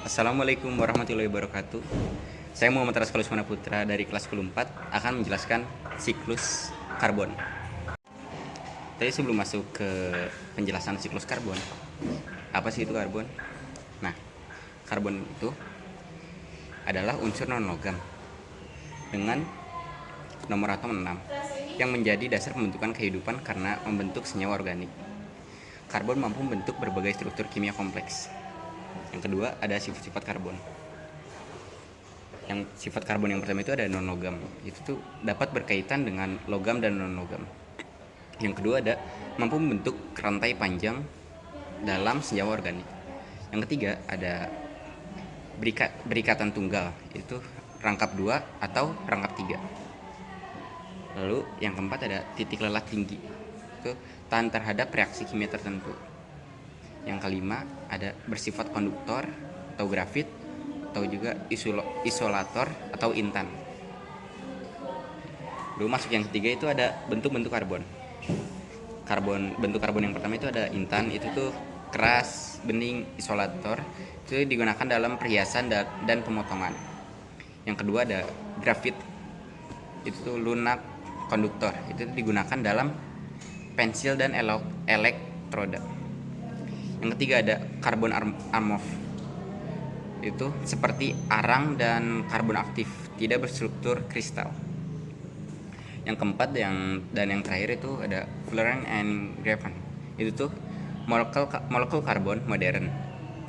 Assalamualaikum warahmatullahi wabarakatuh. Saya Muhammad Raskolus Putra dari kelas 4 akan menjelaskan siklus karbon. Tapi sebelum masuk ke penjelasan siklus karbon, apa sih itu karbon? Nah, karbon itu adalah unsur non-logam dengan nomor atom 6 yang menjadi dasar pembentukan kehidupan karena membentuk senyawa organik. Karbon mampu membentuk berbagai struktur kimia kompleks. Yang kedua, ada sifat-sifat karbon. Yang sifat karbon yang pertama itu ada non-logam. Itu tuh dapat berkaitan dengan logam dan non-logam. Yang kedua ada mampu membentuk rantai panjang dalam senyawa organik. Yang ketiga ada berikatan tunggal, itu rangkap 2 atau rangkap 3. Lalu yang keempat ada titik lelah tinggi, itu tahan terhadap reaksi kimia tertentu. Yang kelima ada bersifat konduktor atau grafit atau juga isolator atau intan. Lalu masuk yang ketiga itu ada bentuk-bentuk karbon. Bentuk karbon yang pertama itu ada intan, itu tuh keras, bening, isolator, itu digunakan dalam perhiasan dan pemotongan. Yang kedua ada grafit, itu tuh lunak, konduktor, itu digunakan dalam pensil dan elektroda. Yang ketiga ada karbon amorf, itu seperti arang dan karbon aktif, tidak berstruktur kristal. Yang keempat dan yang terakhir itu ada fluorine and graphene, itu tuh molekul karbon modern,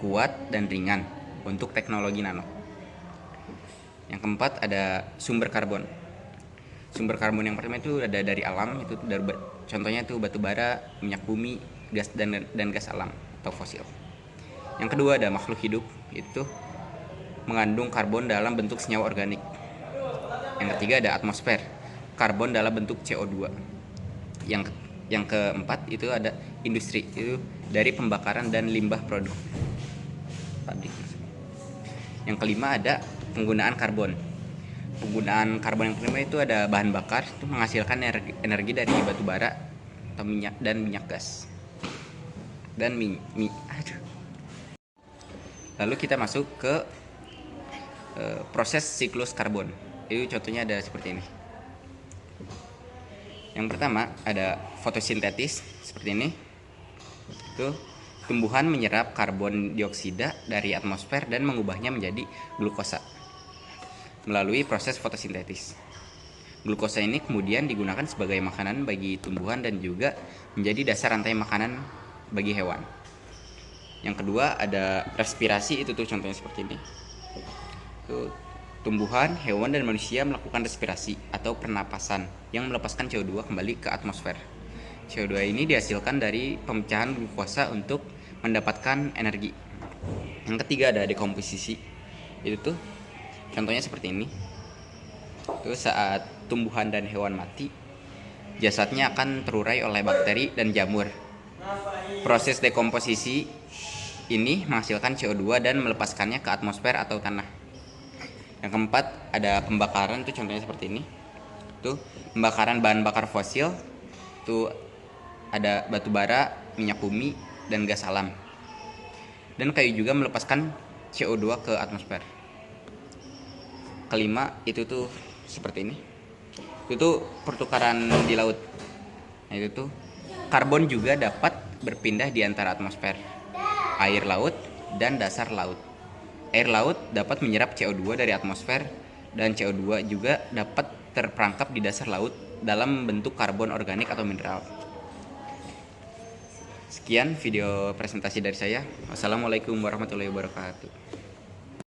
kuat dan ringan untuk teknologi nano. Yang keempat ada sumber karbon. Sumber karbon yang pertama itu ada dari alam, itu contohnya itu batu bara, minyak bumi, gas dan gas alam atau fosil. Yang kedua ada makhluk hidup, itu mengandung karbon dalam bentuk senyawa organik. Yang ketiga ada atmosfer, karbon dalam bentuk CO2. Yang keempat itu ada industri, itu dari pembakaran dan limbah produk pabrik. Yang kelima ada penggunaan karbon. Penggunaan karbon yang kelima itu ada bahan bakar, itu menghasilkan energi dari batu bara atau minyak gas dan Lalu kita masuk ke proses siklus karbon. Itu contohnya ada seperti ini. Yang pertama ada fotosintesis seperti ini. Itu tumbuhan menyerap karbon dioksida dari atmosfer dan mengubahnya menjadi glukosa melalui proses fotosintesis. Glukosa ini kemudian digunakan sebagai makanan bagi tumbuhan dan juga menjadi dasar rantai makanan bagi hewan. Yang kedua ada respirasi, itu tuh contohnya seperti ini. Tuh, tumbuhan, hewan dan manusia melakukan respirasi atau pernapasan yang melepaskan CO2 kembali ke atmosfer. CO2 ini dihasilkan dari pemecahan glukosa untuk mendapatkan energi. Yang ketiga ada dekomposisi. Itu tuh contohnya seperti ini. Itu saat tumbuhan dan hewan mati, jasadnya akan terurai oleh bakteri dan jamur. Proses dekomposisi ini menghasilkan CO2 dan melepaskannya ke atmosfer atau tanah. Yang keempat ada pembakaran, itu contohnya seperti ini. Itu pembakaran bahan bakar fosil, itu ada batu bara, minyak bumi dan gas alam. Dan kayu juga melepaskan CO2 ke atmosfer. Kelima itu tuh seperti ini. Itu tuh pertukaran di laut. Nah, itu tuh karbon juga dapat berpindah di antara atmosfer, air laut dan dasar laut. Air laut dapat menyerap CO2 dari atmosfer dan CO2 juga dapat terperangkap di dasar laut dalam bentuk karbon organik atau mineral. Sekian video presentasi dari saya. Wassalamualaikum warahmatullahi wabarakatuh.